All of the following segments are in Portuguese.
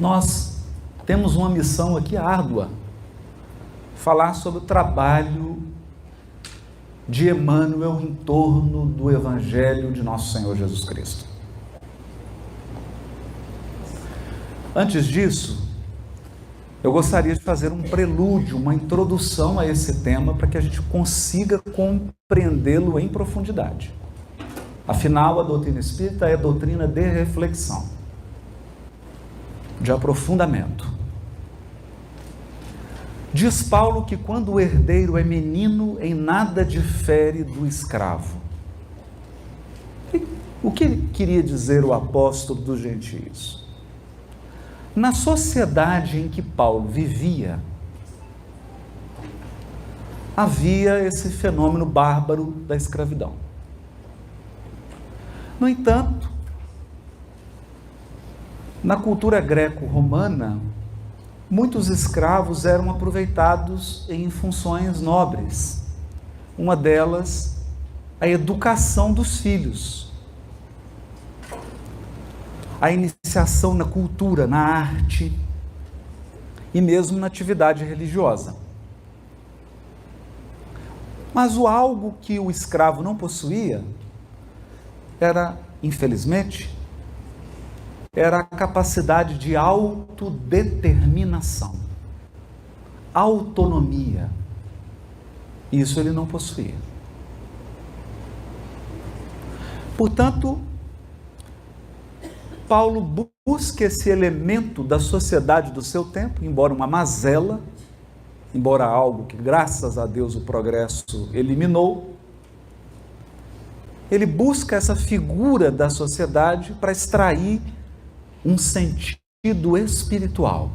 Nós temos uma missão aqui árdua, falar sobre o trabalho de Emmanuel em torno do Evangelho de nosso Senhor Jesus Cristo. Antes disso, eu gostaria de fazer um prelúdio, uma introdução a esse tema, para que a gente consiga compreendê-lo em profundidade. Afinal, a doutrina espírita é doutrina de reflexão, de aprofundamento. Diz Paulo que quando o herdeiro é menino, em nada difere do escravo. O que queria dizer o apóstolo dos gentios? Na sociedade em que Paulo vivia, havia esse fenômeno bárbaro da escravidão. No entanto, na cultura greco-romana, muitos escravos eram aproveitados em funções nobres. Uma delas, a educação dos filhos. A iniciação na cultura, na arte e mesmo na atividade religiosa. Mas o algo que o escravo não possuía era, infelizmente, era a capacidade de autodeterminação, autonomia. Isso ele não possuía. Portanto, Paulo busca esse elemento da sociedade do seu tempo, embora uma mazela, embora algo que, graças a Deus, o progresso eliminou. Ele busca essa figura da sociedade para extrair um sentido espiritual.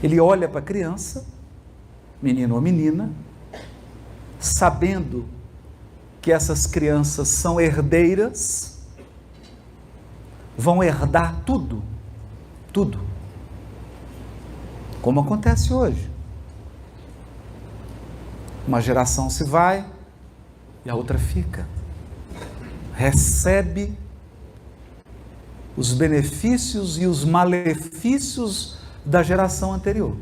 Ele olha para a criança, menino ou menina, sabendo que essas crianças são herdeiras, vão herdar tudo, tudo, como acontece hoje. Uma geração se vai e a outra fica, recebe os benefícios e os malefícios da geração anterior,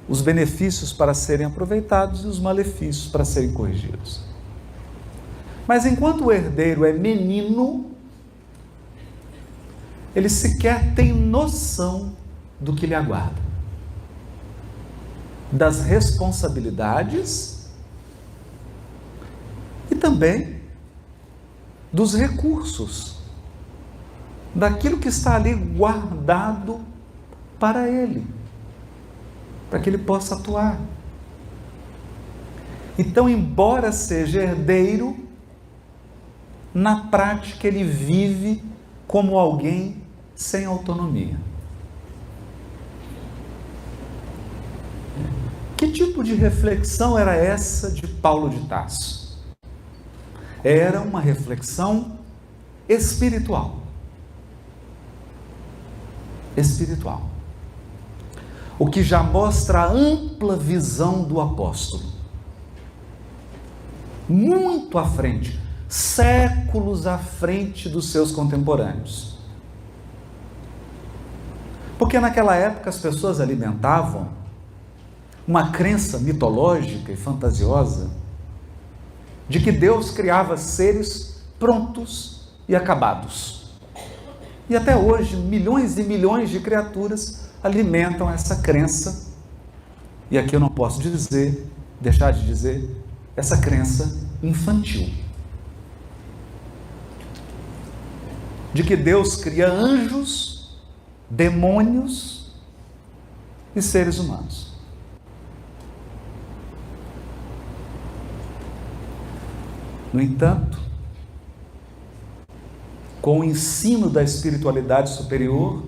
os benefícios para serem aproveitados e os malefícios para serem corrigidos. Mas enquanto o herdeiro é menino, ele sequer tem noção do que lhe aguarda, das responsabilidades e também dos recursos, daquilo que está ali guardado para ele, para que ele possa atuar. Então, embora seja herdeiro, na prática ele vive como alguém sem autonomia. Que tipo de reflexão era essa de Paulo de Tarso? Era uma reflexão espiritual. Espiritual. O que já mostra a ampla visão do apóstolo. Muito à frente, séculos à frente dos seus contemporâneos. Porque naquela época as pessoas alimentavam uma crença mitológica e fantasiosa de que Deus criava seres prontos e acabados. E até hoje, milhões e milhões de criaturas alimentam essa crença, e aqui eu não posso deixar de dizer, essa crença infantil. De que Deus cria anjos, demônios e seres humanos. No entanto, com o ensino da espiritualidade superior,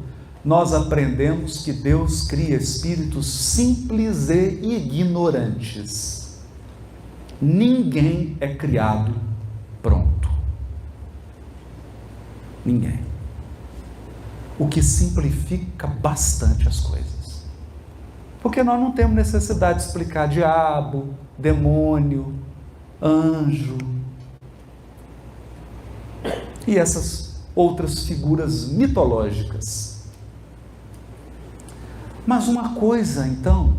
nós aprendemos que Deus cria espíritos simples e ignorantes. Ninguém é criado pronto. Ninguém. O que simplifica bastante as coisas. Porque nós não temos necessidade de explicar diabo, demônio, anjo. E essas outras figuras mitológicas. Mas uma coisa, então,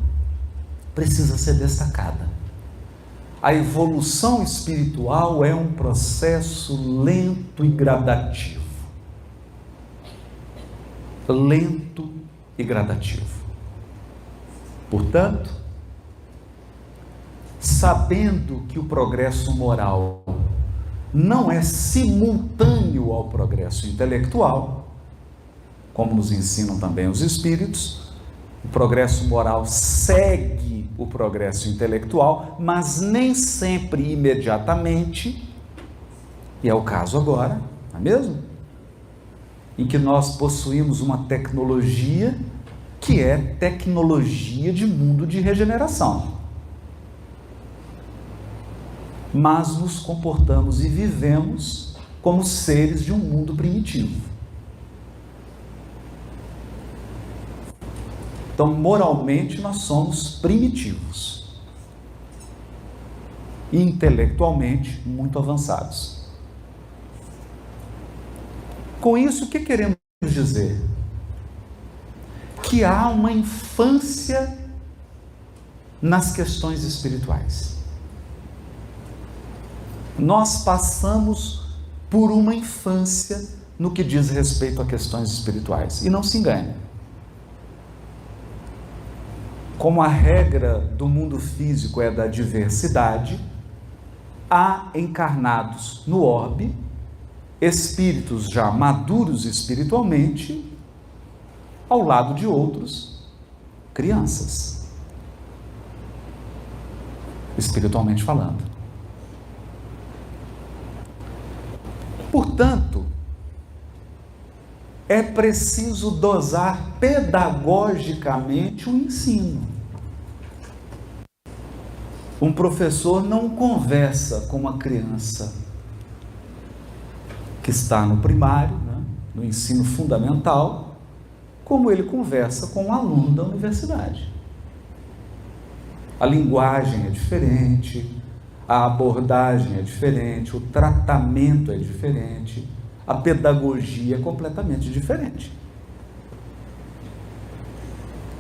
precisa ser destacada. A evolução espiritual é um processo lento e gradativo. Lento e gradativo. Portanto, sabendo que o progresso moral não é simultâneo ao progresso intelectual, como nos ensinam também os espíritos, o progresso moral segue o progresso intelectual, mas nem sempre imediatamente, e é o caso agora, não é mesmo? Em que nós possuímos uma tecnologia que é tecnologia de mundo de regeneração. Mas nos comportamos e vivemos como seres de um mundo primitivo. Então, moralmente, nós somos primitivos. E intelectualmente, muito avançados. Com isso, o que queremos dizer? Que há uma infância nas questões espirituais. Nós passamos por uma infância no que diz respeito a questões espirituais. E não se engane. Como a regra do mundo físico é da diversidade, há encarnados no orbe espíritos já maduros espiritualmente, ao lado de outros, crianças, espiritualmente falando. Portanto, é preciso dosar pedagogicamente o ensino. Um professor não conversa com uma criança que está no primário, no ensino fundamental, como ele conversa com um aluno da universidade. A linguagem é diferente, a abordagem é diferente, o tratamento é diferente, a pedagogia é completamente diferente.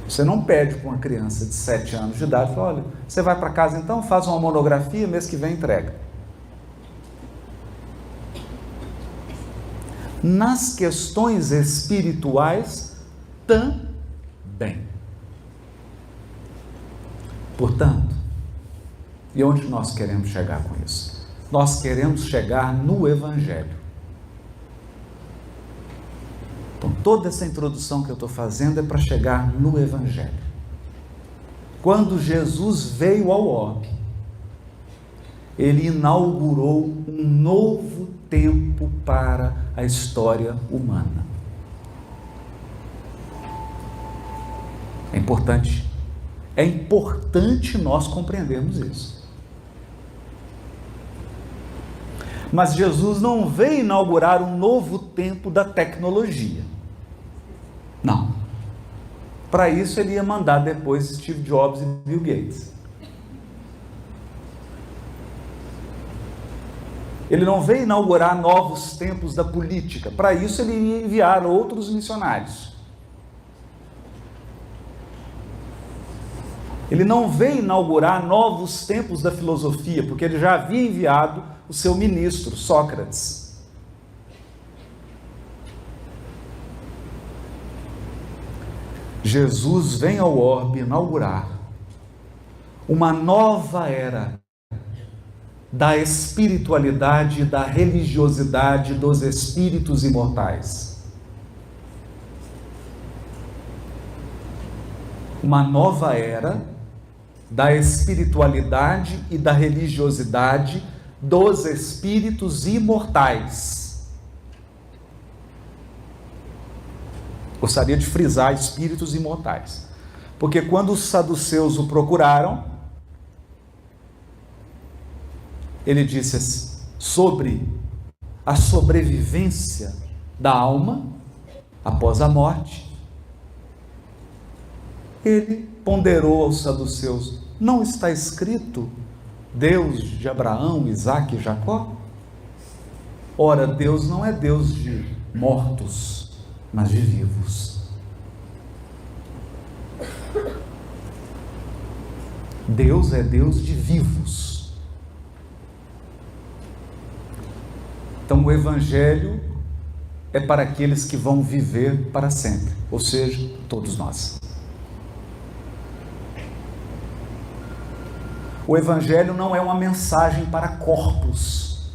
Você não pede para uma criança de 7 anos de idade, fala, olha, você vai para casa então, faz uma monografia, mês que vem entrega. Nas questões espirituais, também. Portanto, e onde nós queremos chegar com isso? Nós queremos chegar no Evangelho. Então, toda essa introdução que eu estou fazendo é para chegar no Evangelho. Quando Jesus veio ao orbe, ele inaugurou um novo tempo para a história humana. É importante nós compreendermos isso. Mas Jesus não veio inaugurar um novo tempo da tecnologia. Não. Para isso ele ia mandar depois Steve Jobs e Bill Gates. Ele não veio inaugurar novos tempos da política. Para isso ele ia enviar outros missionários. Ele não veio inaugurar novos tempos da filosofia, porque ele já havia enviado o seu ministro, Sócrates. Jesus vem ao orbe inaugurar uma nova era da espiritualidade e da religiosidade dos espíritos imortais. Uma nova era da espiritualidade e da religiosidade dos espíritos imortais. Gostaria de frisar espíritos imortais, porque quando os saduceus o procuraram, ele disse assim, sobre a sobrevivência da alma após a morte, ele ponderou aos saduceus, não está escrito Deus de Abraão, Isaque e Jacó? Ora, Deus não é Deus de mortos, mas de vivos. Deus é Deus de vivos. Então o Evangelho é para aqueles que vão viver para sempre, ou seja, todos nós. O Evangelho não é uma mensagem para corpos.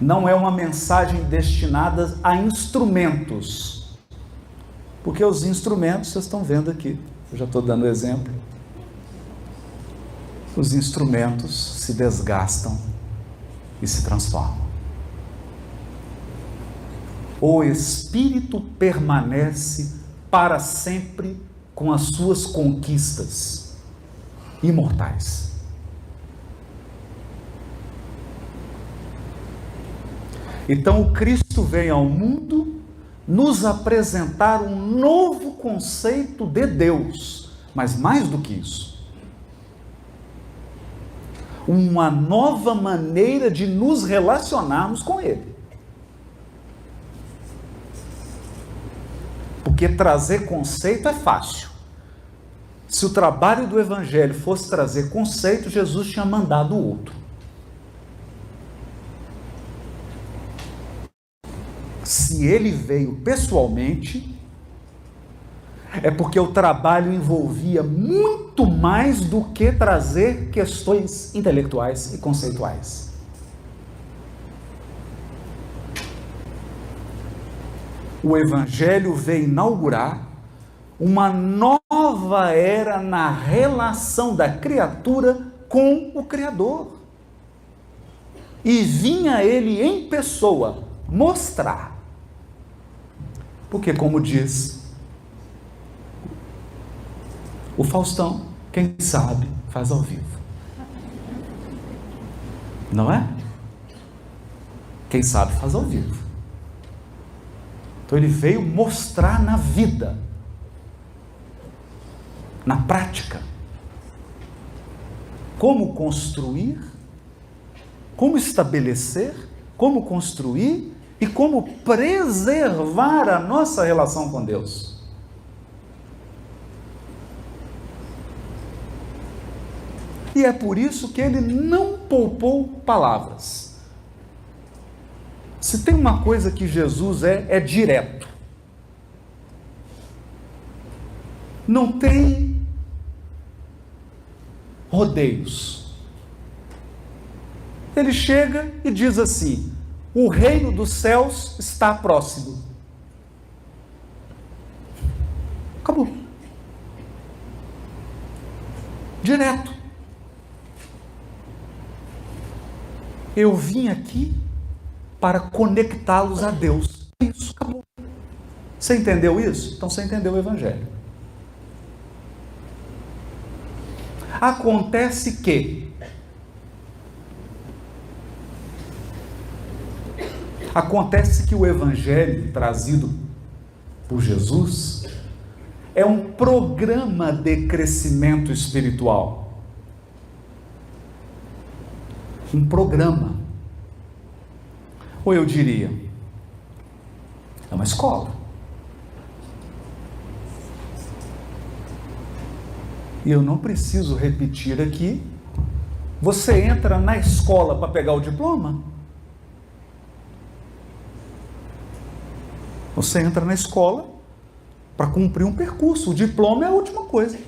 Não é uma mensagem destinada a instrumentos. Porque os instrumentos, vocês estão vendo aqui, eu já estou dando exemplo. Os instrumentos se desgastam e se transformam. O Espírito permanece para sempre com as suas conquistas imortais. Então o Cristo vem ao mundo nos apresentar um novo conceito de Deus, mas mais do que isso, uma nova maneira de nos relacionarmos com Ele. Porque trazer conceito é fácil. Se o trabalho do Evangelho fosse trazer conceito, Jesus tinha mandado outro. Se ele veio pessoalmente, é porque o trabalho envolvia muito mais do que trazer questões intelectuais e conceituais. O Evangelho veio inaugurar uma nova era na relação da criatura com o Criador. E vinha ele em pessoa mostrar. Porque, como diz o Faustão, quem sabe faz ao vivo. Não é? Quem sabe faz ao vivo. Então ele veio mostrar na vida, na prática, como construir, como estabelecer, como construir e como preservar a nossa relação com Deus. E é por isso que ele não poupou palavras. Se tem uma coisa que Jesus é direto. Não tem rodeios. Ele chega e diz assim: o reino dos céus está próximo. Acabou. Direto. Eu vim aqui para conectá-los a Deus. Isso, acabou. Você entendeu isso? Então você entendeu o Evangelho. Acontece que o Evangelho trazido por Jesus é um programa de crescimento espiritual. Um programa. Ou eu diria, é uma escola. E eu não preciso repetir aqui. Você entra na escola para pegar o diploma? Você entra na escola para cumprir um percurso. O diploma é a última coisa.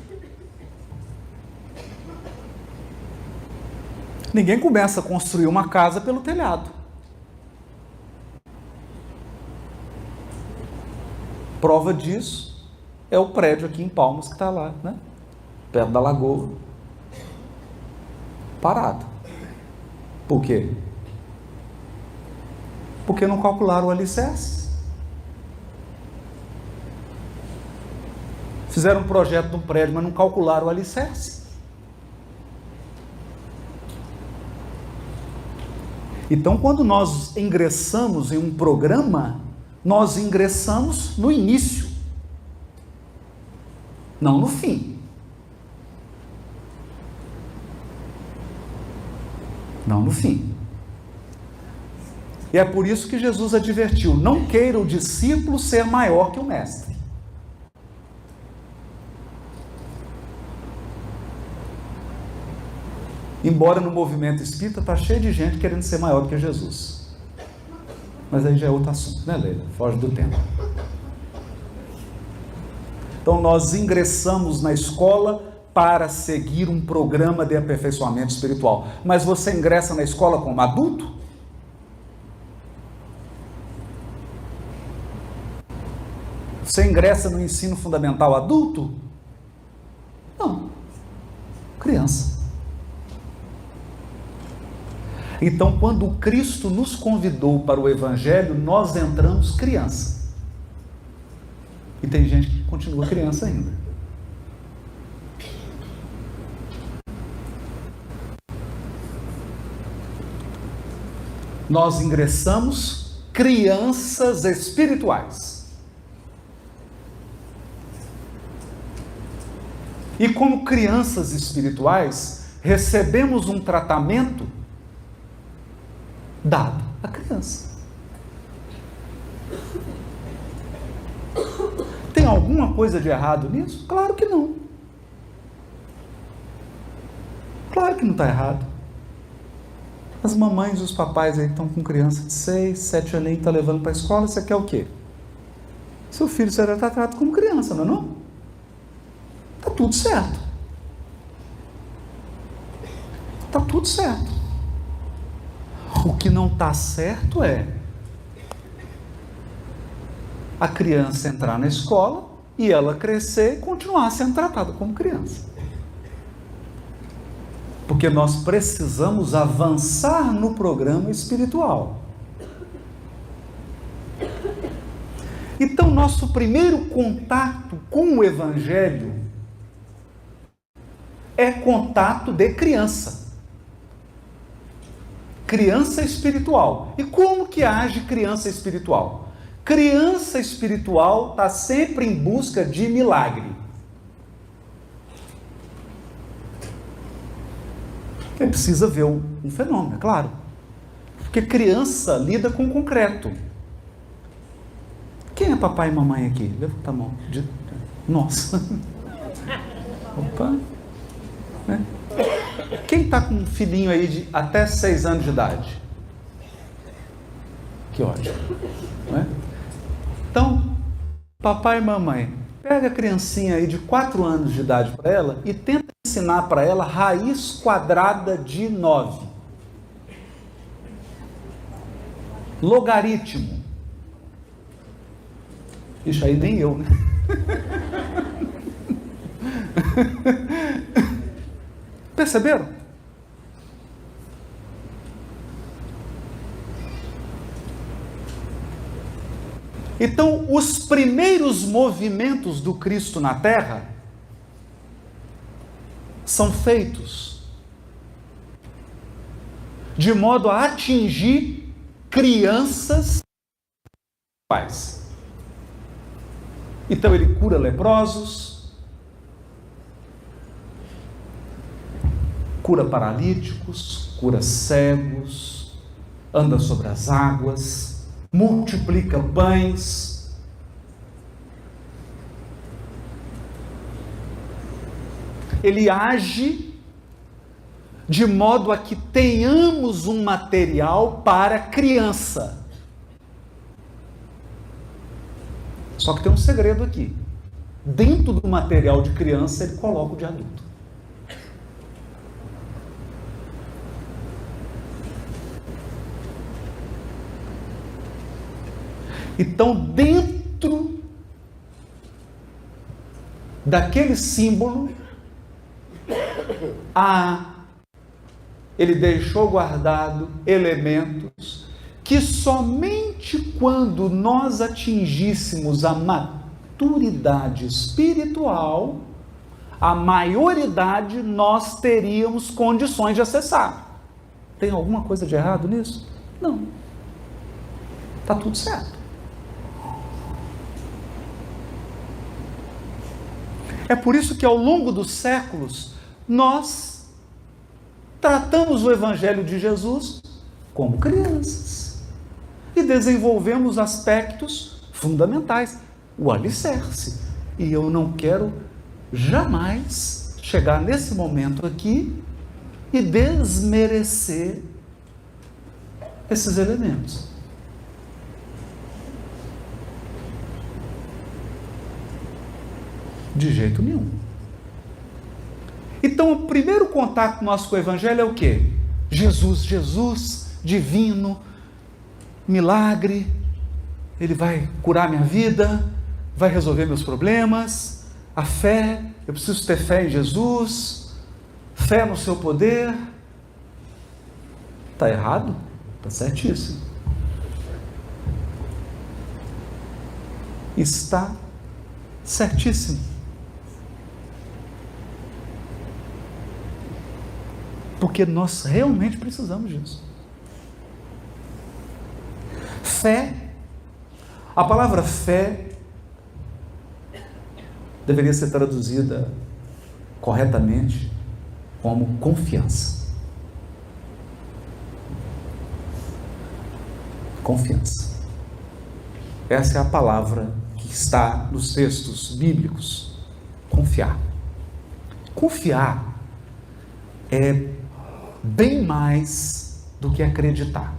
Ninguém começa a construir uma casa pelo telhado. Prova disso é o prédio aqui em Palmas que está lá, né? Perto da lagoa. Parado. Por quê? Porque não calcularam o alicerce. Fizeram um projeto de um prédio, mas não calcularam o alicerce. Então, quando nós ingressamos em um programa, nós ingressamos no início, não no fim. Não no fim. E é por isso que Jesus advertiu: não queira o discípulo ser maior que o mestre. Embora no movimento espírita está cheio de gente querendo ser maior do que Jesus. Mas aí já é outro assunto, né, Leila? Foge do tema. Então nós ingressamos na escola para seguir um programa de aperfeiçoamento espiritual. Mas você ingressa na escola como adulto? Você ingressa no ensino fundamental adulto? Não. Criança. Então, quando Cristo nos convidou para o Evangelho, nós entramos criança. E tem gente que continua criança ainda. Nós ingressamos crianças espirituais. E como crianças espirituais, recebemos um tratamento dado à criança. Tem alguma coisa de errado nisso? Claro que não. Claro que não está errado. As mamães e os papais aí estão com criança de 6, 7 aninhos, está levando para a escola, você quer o quê? Seu filho será tratado como criança, não é não? Está tudo certo. Está tudo certo. O que não está certo é a criança entrar na escola e ela crescer e continuar sendo tratada como criança. Porque nós precisamos avançar no programa espiritual. Então, nosso primeiro contato com o Evangelho é contato de criança. Criança espiritual. E como que age criança espiritual? Criança espiritual está sempre em busca de milagre. Ele precisa ver um fenômeno, é claro. Porque criança lida com o concreto. Quem é papai e mamãe aqui? Levanta a mão. Nossa. Opa. Quem está com um filhinho aí de até 6 anos de idade? Que ótimo. Não é? Então, papai e mamãe, pega a criancinha aí de 4 anos de idade para ela e tenta ensinar para ela raiz quadrada de 9. Logaritmo. Isso aí nem eu, né? Perceberam? Então, os primeiros movimentos do Cristo na Terra são feitos de modo a atingir crianças pais. Então ele cura leprosos, cura paralíticos, cura cegos, anda sobre as águas, multiplica pães. Ele age de modo a que tenhamos um material para criança. Só que tem um segredo aqui. Dentro do material de criança, ele coloca o de adulto. Então, dentro daquele símbolo, ele deixou guardado elementos que somente quando nós atingíssemos a maturidade espiritual, a maioridade, nós teríamos condições de acessar. Tem alguma coisa de errado nisso? Não. Está tudo certo. É por isso que ao longo dos séculos, nós tratamos o Evangelho de Jesus como crianças. e desenvolvemos aspectos fundamentais, o alicerce. E eu não quero jamais chegar nesse momento aqui e desmerecer esses elementos. De jeito nenhum. Então, o primeiro contato nosso com o Evangelho é o quê? Jesus, divino, milagre, Ele vai curar minha vida, vai resolver meus problemas, a fé, eu preciso ter fé em Jesus, fé no seu poder. Está errado? Está certíssimo. Está certíssimo. Porque nós realmente precisamos disso. Fé, a palavra fé deveria ser traduzida corretamente como confiança. Confiança. Essa é a palavra que está nos textos bíblicos. Confiar. Confiar é bem mais do que acreditar.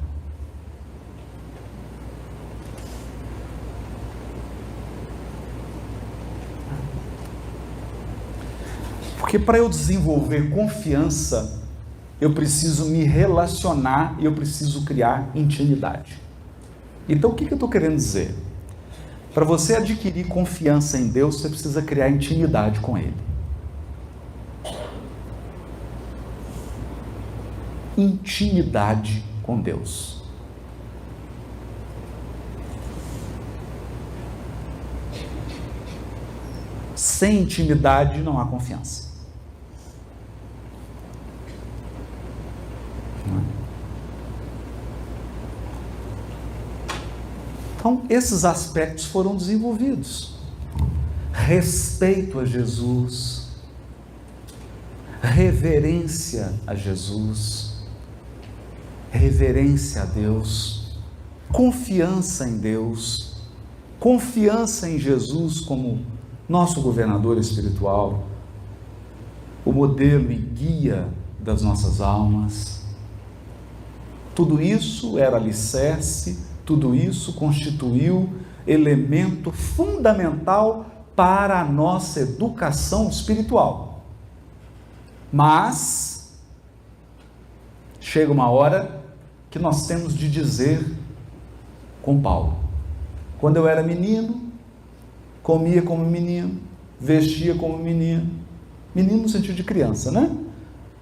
Porque para eu desenvolver confiança, eu preciso me relacionar e eu preciso criar intimidade. Então, o que eu estou querendo dizer? Para você adquirir confiança em Deus, você precisa criar intimidade com Ele. Intimidade com Deus. Sem intimidade não há confiança. Então, esses aspectos foram desenvolvidos. Respeito a Jesus, reverência a Jesus, reverência a Deus, confiança em Deus, confiança em Jesus como nosso governador espiritual, o modelo e guia das nossas almas. Tudo isso era alicerce, tudo isso constituiu elemento fundamental para a nossa educação espiritual. Mas chega uma hora que nós temos de dizer com Paulo: quando eu era menino, comia como menino, vestia como menino. Menino no sentido de criança, né?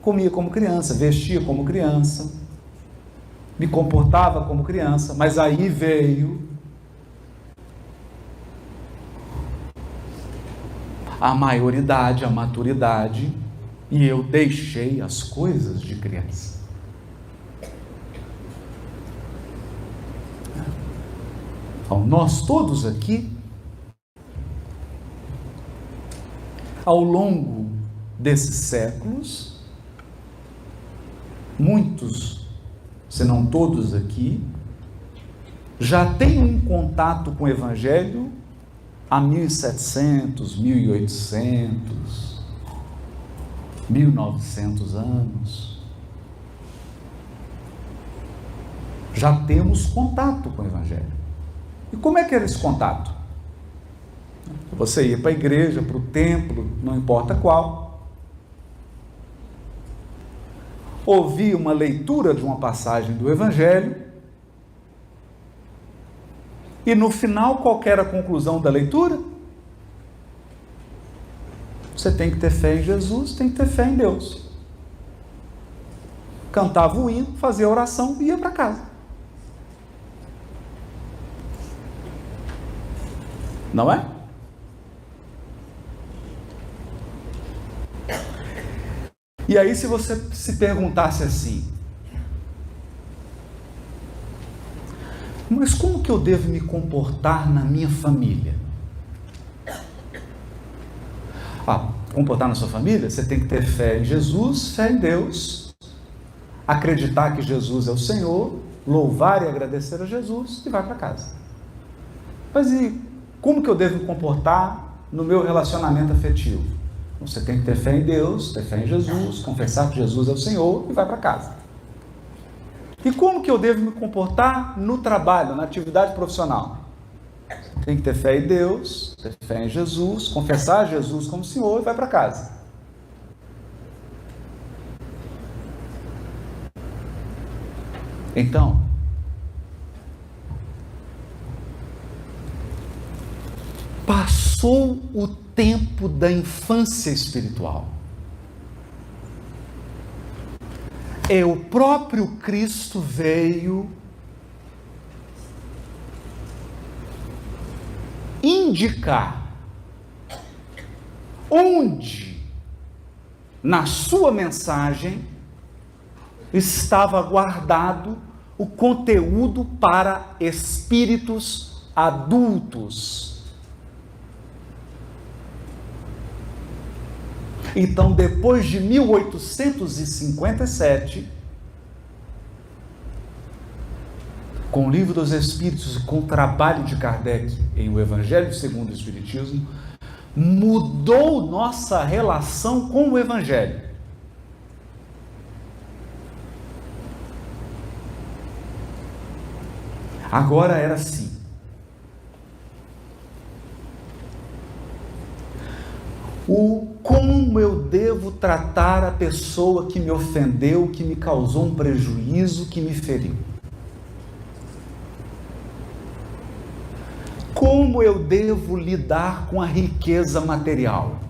Comia como criança, vestia como criança, me comportava como criança, mas aí veio a maioridade, a maturidade, e eu deixei as coisas de criança. Então, nós todos aqui, ao longo desses séculos, muitos, se não todos aqui, já têm um contato com o Evangelho há 1700, 1800, 1900 anos. Já temos contato com o Evangelho. E como é que era esse contato? Você ia para a igreja, para o templo, não importa qual, ouvia uma leitura de uma passagem do Evangelho, e no final, qual era a conclusão da leitura? Você tem que ter fé em Jesus, tem que ter fé em Deus. Cantava o hino, fazia a oração e ia para casa. Não é? E aí, se você se perguntasse assim: mas como que eu devo me comportar na minha família? Comportar na sua família? Você tem que ter fé em Jesus, fé em Deus, acreditar que Jesus é o Senhor louvar e agradecer a Jesus e vai para casa. Mas e como que eu devo me comportar no meu relacionamento afetivo? Você tem que ter fé em Deus, ter fé em Jesus, confessar que Jesus é o Senhor e vai para casa. E como que eu devo me comportar no trabalho, na atividade profissional? Tem que ter fé em Deus, ter fé em Jesus, confessar Jesus como Senhor e vai para casa. Então, passou o tempo da infância espiritual. O próprio Cristo veio indicar onde, na sua mensagem, estava guardado o conteúdo para espíritos adultos. Então, depois de 1857, com o Livro dos Espíritos e com o trabalho de Kardec em O Evangelho segundo o Espiritismo, mudou nossa relação com o Evangelho. Agora era assim. Como eu devo tratar a pessoa que me ofendeu, que me causou um prejuízo, que me feriu? Como eu devo lidar com a riqueza material?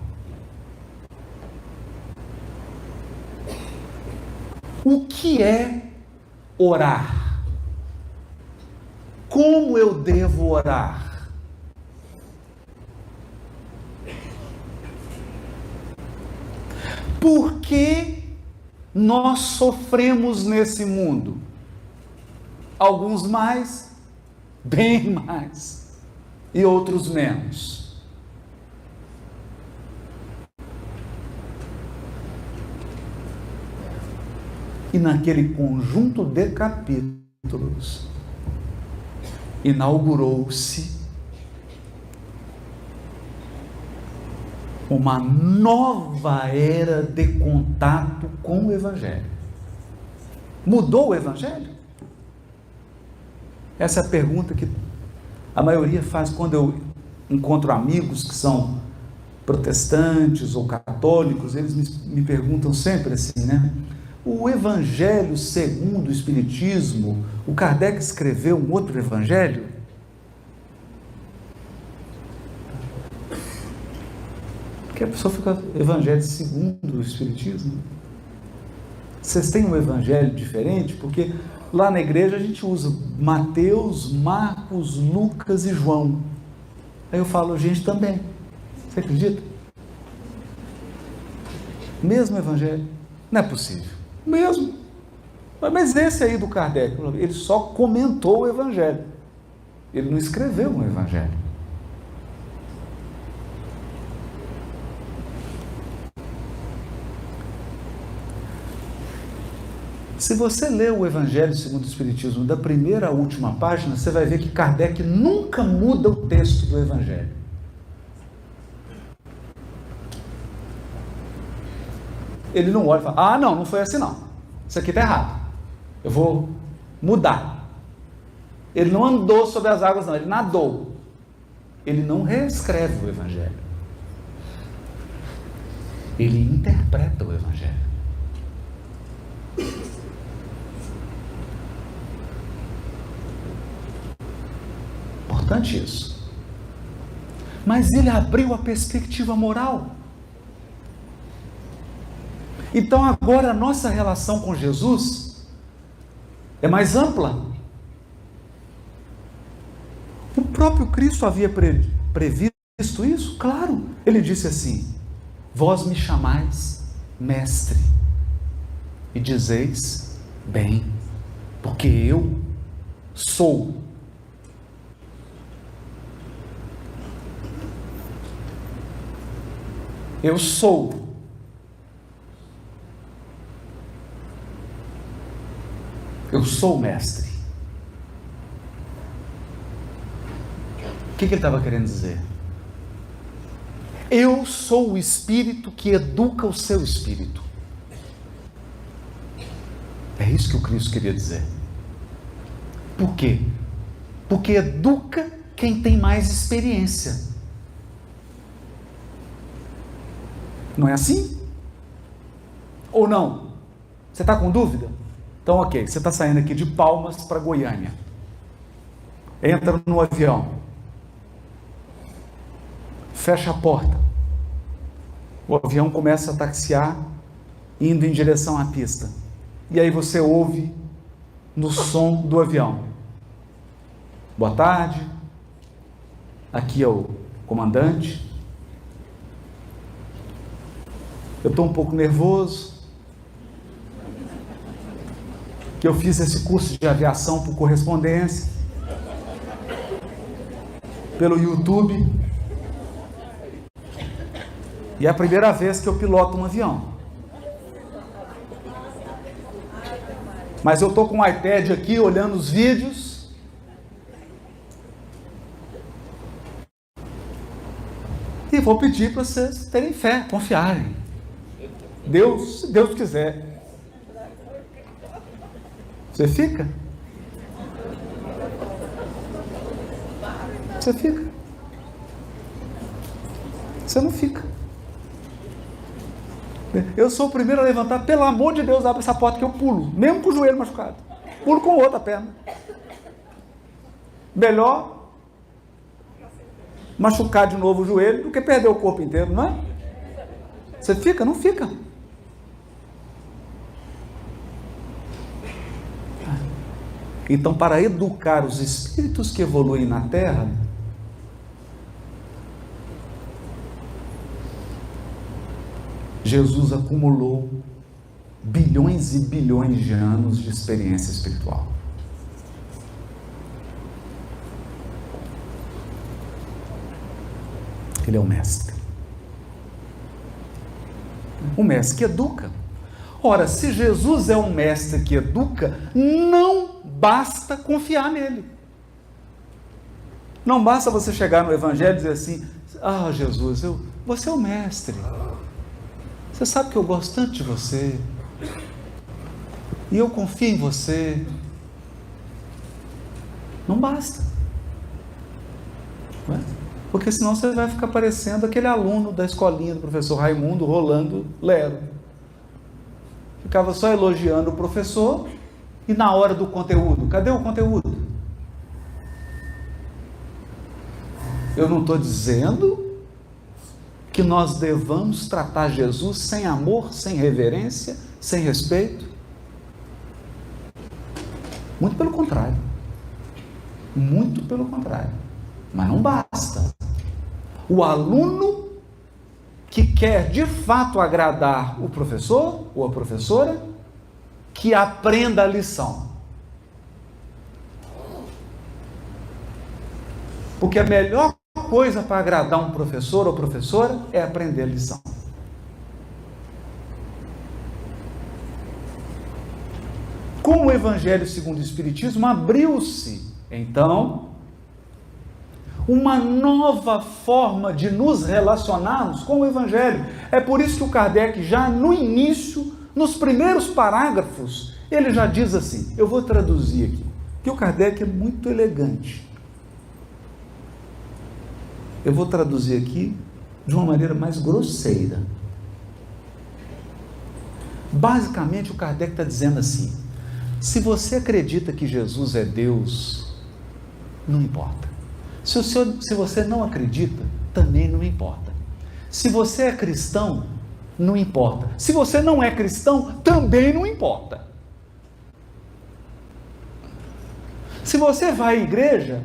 O que é orar? Como eu devo orar? Por que nós sofremos nesse mundo? Alguns mais, bem mais, e outros menos. E naquele conjunto de capítulos, inaugurou-se uma nova era de contato com o Evangelho. Mudou o Evangelho? Essa é a pergunta que a maioria faz quando eu encontro amigos que são protestantes ou católicos. Eles me perguntam sempre assim, né? O Evangelho segundo o Espiritismo, o Kardec escreveu um outro Evangelho? Porque a pessoa fica, Evangelho segundo o Espiritismo? Vocês têm um Evangelho diferente? Porque lá na igreja a gente usa Mateus, Marcos, Lucas e João. Aí eu falo, gente, também. Você acredita? Mesmo Evangelho. Não é possível. Mesmo. Mas esse aí do Kardec, ele só comentou o Evangelho. Ele não escreveu um Evangelho. Se você ler o Evangelho segundo o Espiritismo, da primeira à última página, você vai ver que Kardec nunca muda o texto do Evangelho. Ele não olha e fala, não foi assim não. Isso aqui está errado. Eu vou mudar. Ele não andou sobre as águas não, ele nadou. Ele não reescreve o Evangelho. Ele interpreta o Evangelho. Importante isso. Mas ele abriu a perspectiva moral. Então agora a nossa relação com Jesus é mais ampla. O próprio Cristo havia previsto isso? Claro. Ele disse assim, vós me chamais mestre e dizeis bem, porque eu sou. Eu sou. Eu sou mestre. O que ele estava querendo dizer? Eu sou o Espírito que educa o seu espírito. É isso que o Cristo queria dizer. Por quê? Porque educa quem tem mais experiência. Não é assim? Ou não? Você está com dúvida? Então, ok, você está saindo aqui de Palmas para Goiânia. Entra no avião. Fecha a porta. O avião começa a taxiar, indo em direção à pista. E aí você ouve no som do avião: boa tarde, aqui é o comandante. Eu estou um pouco nervoso, que eu fiz esse curso de aviação por correspondência, pelo YouTube, e é a primeira vez que eu piloto um avião. Mas eu estou com o iPad aqui, olhando os vídeos, e vou pedir para vocês terem fé, confiarem. Deus, se Deus quiser. Você fica? Você fica? Você não fica. Eu sou o primeiro a levantar, pelo amor de Deus, abre essa porta que eu pulo, mesmo com o joelho machucado. Pulo com outra perna. Melhor machucar de novo o joelho do que perder o corpo inteiro, não é? Você fica? Não fica. Então, para educar os espíritos que evoluem na Terra, Jesus acumulou bilhões e bilhões de anos de experiência espiritual. Ele é o mestre. O mestre que educa. Ora, se Jesus é um mestre que educa, não basta confiar nele. Não basta você chegar no Evangelho e dizer assim: ah, Jesus, você é o mestre. Você sabe que eu gosto tanto de você. E eu confio em você. Não basta. Não é? Porque senão você vai ficar parecendo aquele aluno da escolinha do professor Raimundo, rolando lero. Ficava só elogiando o professor, e na hora do conteúdo, cadê o conteúdo? Eu não estou dizendo que nós devamos tratar Jesus sem amor, sem reverência, sem respeito. Muito pelo contrário. Muito pelo contrário. Mas não basta. O aluno que quer de fato agradar o professor ou a professora, que aprenda a lição. Porque a melhor coisa para agradar um professor ou professora é aprender a lição. Com o Evangelho segundo o Espiritismo, abriu-se, então, uma nova forma de nos relacionarmos com o Evangelho. É por isso que o Kardec, já no início, nos primeiros parágrafos, ele já diz assim, eu vou traduzir aqui, que o Kardec é muito elegante. Eu vou traduzir aqui de uma maneira mais grosseira. Basicamente, o Kardec está dizendo assim: se você acredita que Jesus é Deus, não importa. Se você não acredita, também não importa. Se você é cristão, não importa. Se você não é cristão, também não importa. Se você vai à igreja,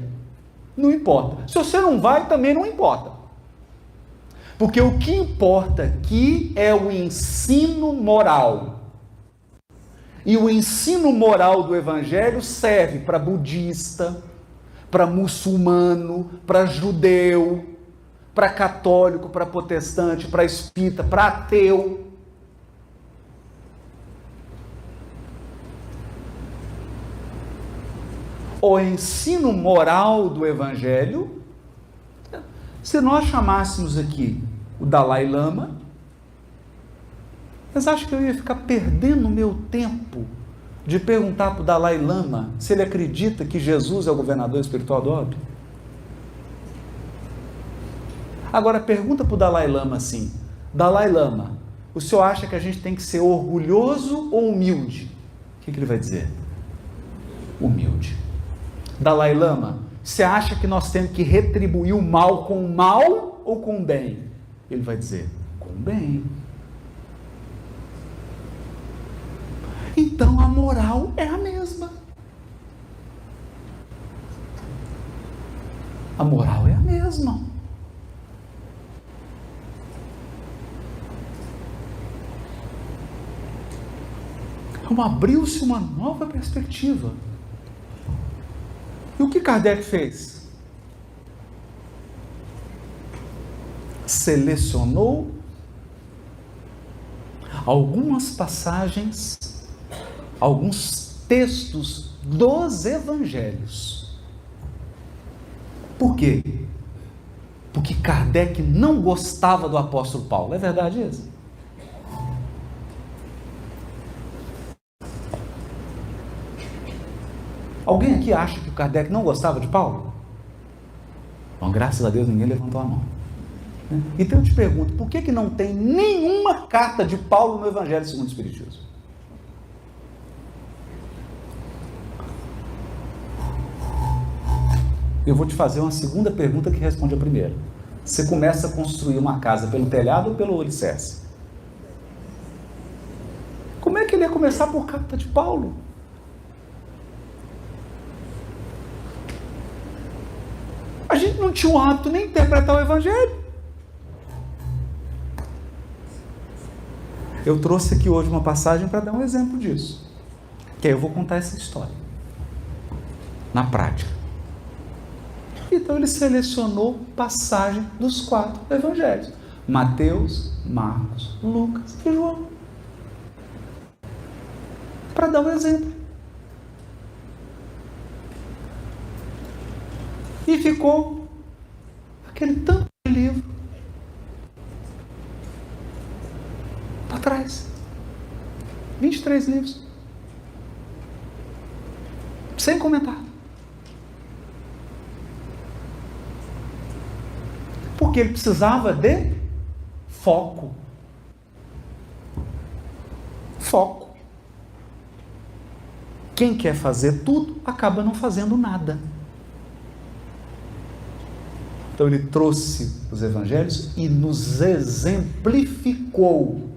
não importa. Se você não vai, também não importa. Porque o que importa aqui é o ensino moral. E o ensino moral do Evangelho serve para budista, para muçulmano, para judeu, para católico, para protestante, para espírita, para ateu. O ensino moral do Evangelho Se nós chamássemos aqui o Dalai Lama, vocês acham que eu ia ficar perdendo o meu tempo de perguntar para o Dalai Lama se ele acredita que Jesus é o governador espiritual do orbe? Agora pergunta para o Dalai Lama assim: Dalai Lama, o senhor acha que a gente tem que ser orgulhoso ou humilde? O que ele vai dizer? Humilde. Dalai Lama, você acha que nós temos que retribuir o mal com o mal ou com o bem? Ele vai dizer, com o bem. Então a moral é a mesma. A moral é a mesma. Então abriu-se uma nova perspectiva. E o que Kardec fez? Selecionou algumas passagens, alguns textos dos evangelhos. Por quê? Porque Kardec não gostava do apóstolo Paulo. É verdade isso? Alguém aqui acha que o Kardec não gostava de Paulo? Bom, graças a Deus ninguém levantou a mão. Então eu te pergunto, por que não tem nenhuma carta de Paulo no Evangelho segundo o Espiritismo? Eu vou te fazer uma segunda pergunta que responde a primeira. Você começa a construir uma casa pelo telhado ou pelo alicerce? Como é que ele ia começar por carta de Paulo? A gente não tinha o hábito nem de interpretar o Evangelho. Eu trouxe aqui hoje uma passagem para dar um exemplo disso. Que aí eu vou contar essa história. Na prática. Então ele selecionou passagem dos 4 evangelhos. Mateus, Marcos, Lucas e João. Para dar um exemplo. E ficou aquele tanto de livro para trás. 23 livros. Sem comentário. Porque ele precisava de foco. Foco. Quem quer fazer tudo, acaba não fazendo nada. Então ele trouxe os evangelhos e nos exemplificou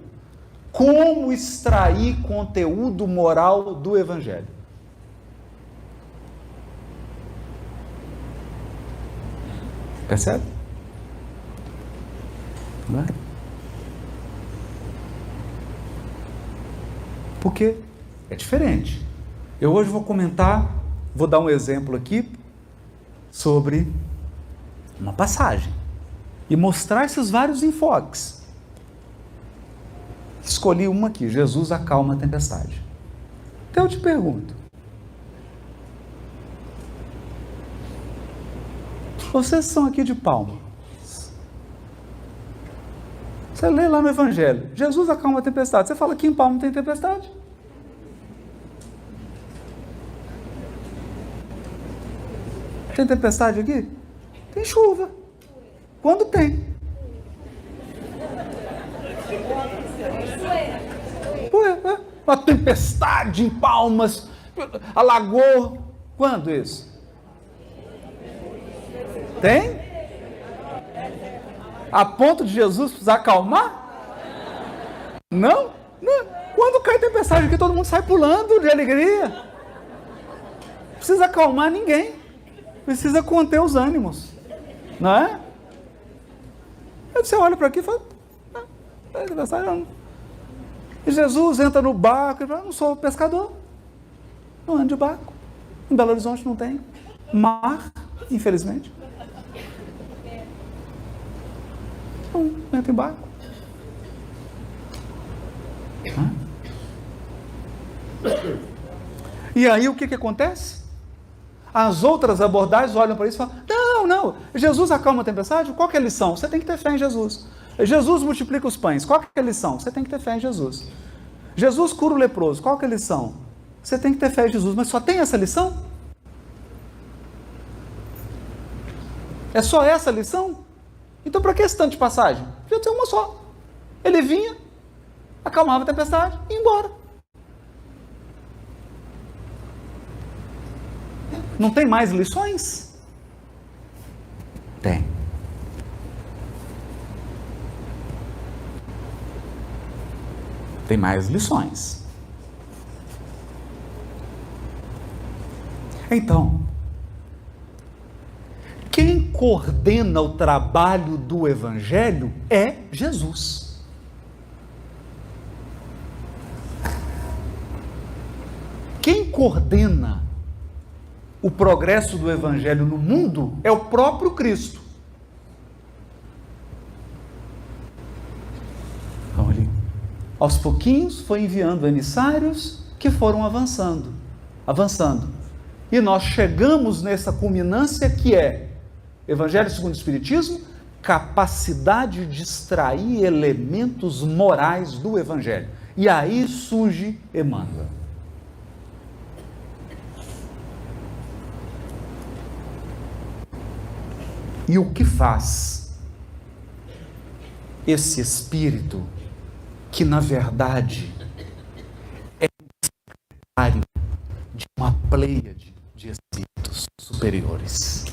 como extrair conteúdo moral do evangelho. Percebe? Não é? Porque é diferente. Eu hoje vou comentar, vou dar um exemplo aqui sobre uma passagem e mostrar esses vários enfoques. Escolhi uma aqui: Jesus acalma a tempestade. Então eu te pergunto, vocês são aqui de Palma, você lê lá no Evangelho, Jesus acalma a tempestade, você fala que em Palma não tem tempestade? Tem tempestade aqui? Tem chuva. Quando tem? Uma tempestade em Palmas, alagou. Quando isso? Tem? A ponto de Jesus precisar acalmar? Não? Não. Quando cai tempestade aqui, todo mundo sai pulando de alegria. Não precisa acalmar ninguém. Precisa conter os ânimos. Não é? Aí você olha para aqui e fala, e Jesus entra no barco e fala, não sou pescador, não ando de barco. Em Belo Horizonte não tem mar, infelizmente. Não entra em barco. E aí o que acontece? As outras abordagens olham para isso e falam, não, Não, Jesus acalma a tempestade, qual que é a lição? Você tem que ter fé em Jesus. Jesus multiplica os pães, qual que é a lição? Você tem que ter fé em Jesus. Jesus cura o leproso, qual que é a lição? Você tem que ter fé em Jesus, mas só tem essa lição? É só essa lição? Então para que esse tanto de passagem? Devia ter uma só. Ele vinha, acalmava a tempestade e ia embora. Não tem mais lições? Tem. Tem mais lições. Então, quem coordena o trabalho do Evangelho é Jesus. Quem coordena o progresso do Evangelho no mundo é o próprio Cristo. Então, ele, aos pouquinhos, foi enviando emissários que foram avançando. E nós chegamos nessa culminância que é Evangelho segundo o Espiritismo, capacidade de extrair elementos morais do Evangelho. E aí surge Emmanuel. E o que faz esse espírito, que na verdade é secretário de uma pleiade de espíritos superiores,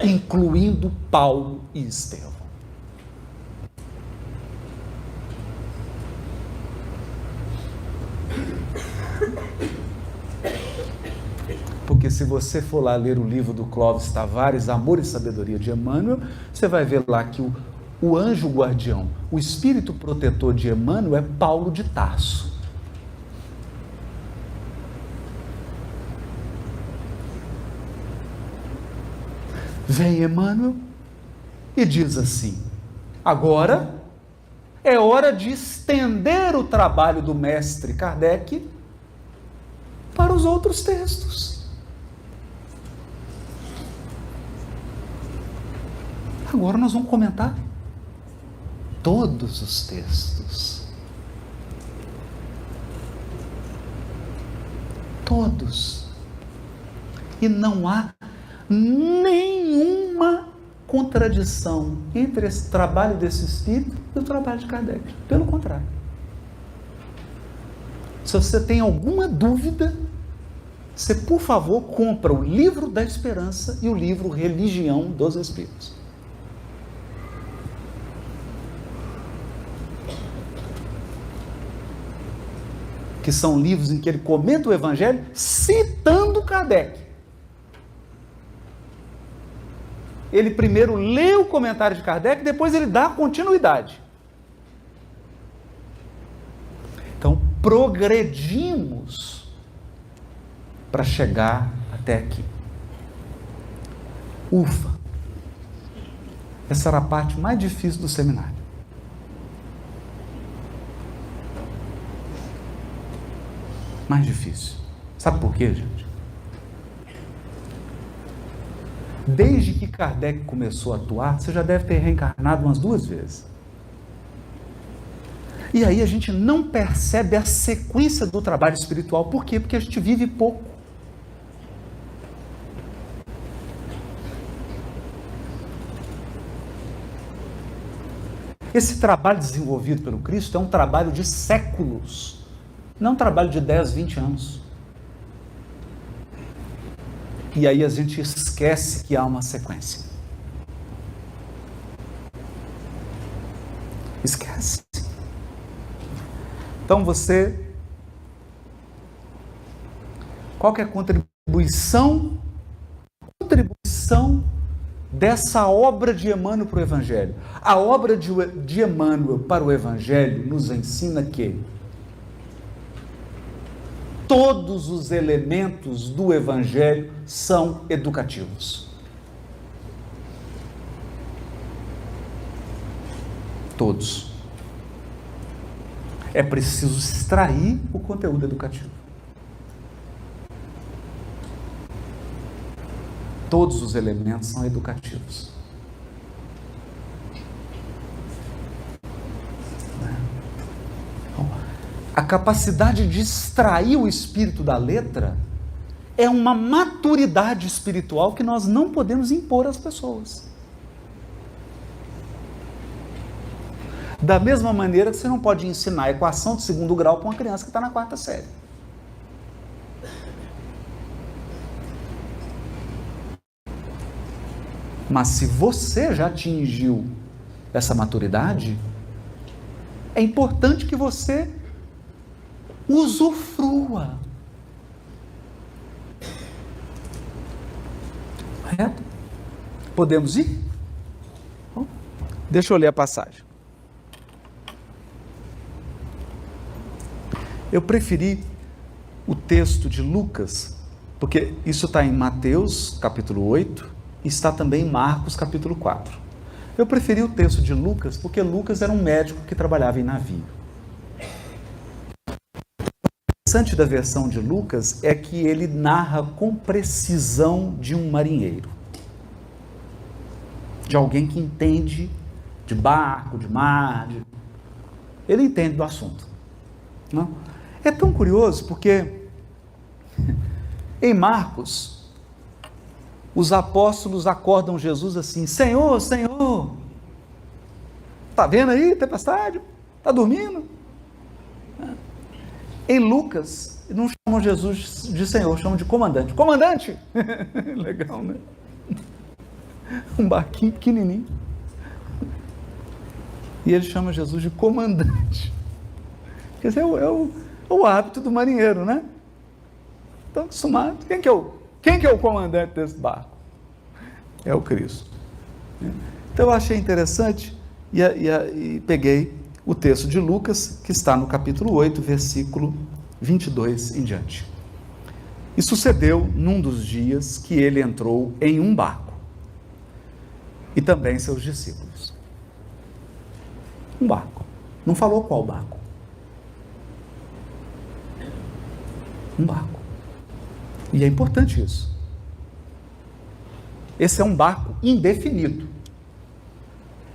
incluindo Paulo e Estevão? Porque se você for lá ler o livro do Clóvis Tavares, Amor e Sabedoria de Emmanuel, você vai ver lá que o anjo guardião, o espírito protetor de Emmanuel é Paulo de Tarso. Vem Emmanuel e diz assim: agora é hora de estender o trabalho do mestre Kardec para os outros textos. Agora nós vamos comentar todos os textos. Todos. E não há nenhuma contradição entre esse trabalho desse espírito e o trabalho de Kardec. Pelo contrário. Se você tem alguma dúvida, você, por favor, compra o Livro da Esperança e o livro Religião dos Espíritos. Que são livros em que ele comenta o Evangelho citando Kardec. Ele primeiro lê o comentário de Kardec, depois ele dá continuidade. Então, progredimos para chegar até aqui. Ufa! Essa era a parte mais difícil do seminário. Mais difícil. Sabe por quê, gente? Desde que Kardec começou a atuar, você já deve ter reencarnado umas 2 vezes. E aí a gente não percebe a sequência do trabalho espiritual. Por quê? Porque a gente vive pouco. Esse trabalho desenvolvido pelo Cristo é um trabalho de séculos. Não um trabalho de 10, 20 anos. E aí a gente esquece que há uma sequência. Esquece. Então qual que é a contribuição dessa obra de Emmanuel para o Evangelho? A obra de Emmanuel para o Evangelho nos ensina que todos os elementos do Evangelho são educativos. Todos. É preciso extrair o conteúdo educativo. Todos os elementos são educativos. A capacidade de extrair o espírito da letra é uma maturidade espiritual que nós não podemos impor às pessoas. Da mesma maneira que você não pode ensinar a equação de segundo grau para uma criança que está na 4ª série. Mas se você já atingiu essa maturidade, é importante que você usufrua. Correto? Podemos ir? Bom, deixa eu ler a passagem. Eu preferi o texto de Lucas, porque isso está em Mateus, capítulo 8, e está também em Marcos, capítulo 4. Eu preferi o texto de Lucas, porque Lucas era um médico que trabalhava em navio. O interessante da versão de Lucas é que ele narra com precisão de um marinheiro, de alguém que entende de barco, de mar, ele entende do assunto. Não? É tão curioso porque em Marcos os apóstolos acordam Jesus assim: Senhor, Senhor, está vendo aí tempestade? Está dormindo? Em Lucas, não chamam Jesus de Senhor, chamam de comandante. Comandante! Legal, né? Um barquinho pequenininho. E ele chama Jesus de comandante. Quer dizer, é o hábito do marinheiro, né? Estão acostumados. Quem que é o comandante desse barco? É o Cristo. Então eu achei interessante e peguei o texto de Lucas, que está no capítulo 8, versículo 22 em diante. E sucedeu num dos dias que ele entrou em um barco, e também seus discípulos. Um barco. Não falou qual barco. Um barco. E é importante isso. Esse é um barco indefinido.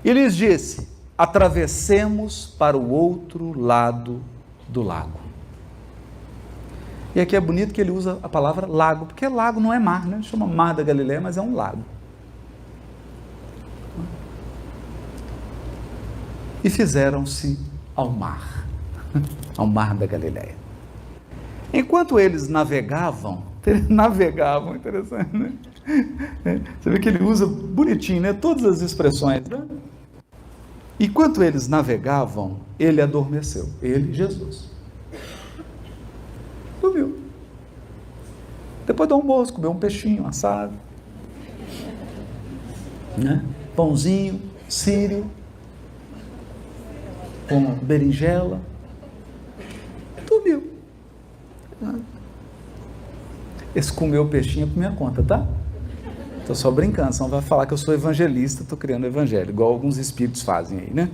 E lhes disse: atravessemos para o outro lado do lago. E aqui é bonito que ele usa a palavra lago, porque lago não é mar, né? Chama Mar da Galileia, mas é um lago. E fizeram-se ao mar da Galileia. Enquanto eles navegavam, interessante, né? Você vê que ele usa bonitinho, né? Todas as expressões, né? Enquanto eles navegavam, ele adormeceu. Ele, Jesus. Dormiu. Depois do almoço, comeu um peixinho assado, né? Pãozinho, sírio, com berinjela. Dormiu. Esse comeu peixinho é por minha conta, tá? Estou só brincando, senão vai falar que eu sou evangelista, estou criando o evangelho, igual alguns espíritos fazem aí, né?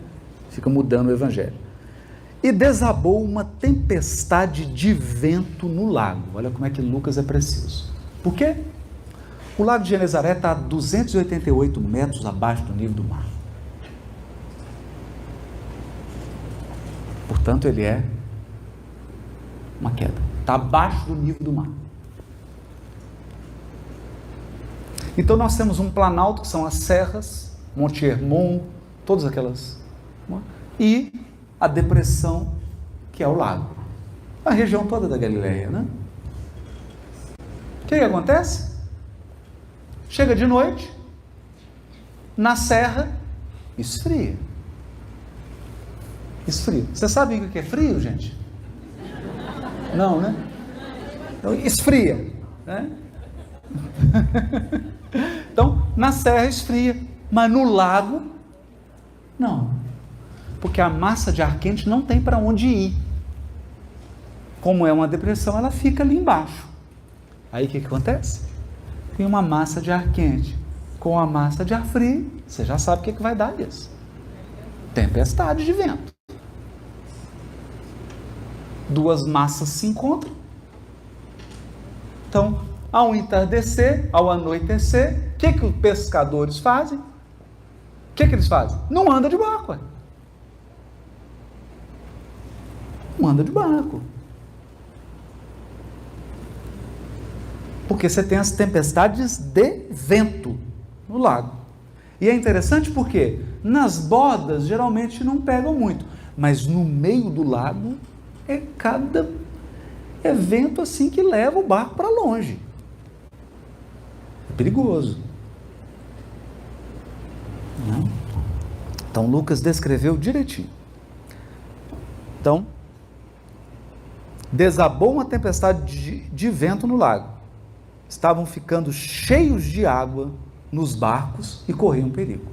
Fica mudando o evangelho. E desabou uma tempestade de vento no lago. Olha como é que Lucas é preciso. Por quê? O lago de Genezaré está a 288 metros abaixo do nível do mar. Portanto, ele é uma queda. Está abaixo do nível do mar. Então nós temos um planalto, que são as serras, Monte Hermon, todas aquelas, e a depressão, que é o lago. A região toda da Galileia, né? O que acontece? Chega de noite, na serra, esfria. Esfria. Você sabe o que é frio, gente? Não, né? Então, esfria, né? Então, na serra esfria, mas no lago, não. Porque a massa de ar quente não tem para onde ir. Como é uma depressão, ela fica ali embaixo. Aí o que acontece? Tem uma massa de ar quente com a massa de ar frio, você já sabe o que vai dar isso. Tempestade de vento. Duas massas se encontram. Então, ao entardecer, ao anoitecer, o que os pescadores fazem? O que eles fazem? Não anda de barco. Não anda de barco. Porque você tem as tempestades de vento no lago. E é interessante porque nas bordas geralmente não pegam muito, mas no meio do lago é vento assim que leva o barco para longe. É perigoso. Então Lucas descreveu direitinho. Então, desabou uma tempestade de vento no lago. Estavam ficando cheios de água nos barcos e corriam perigo.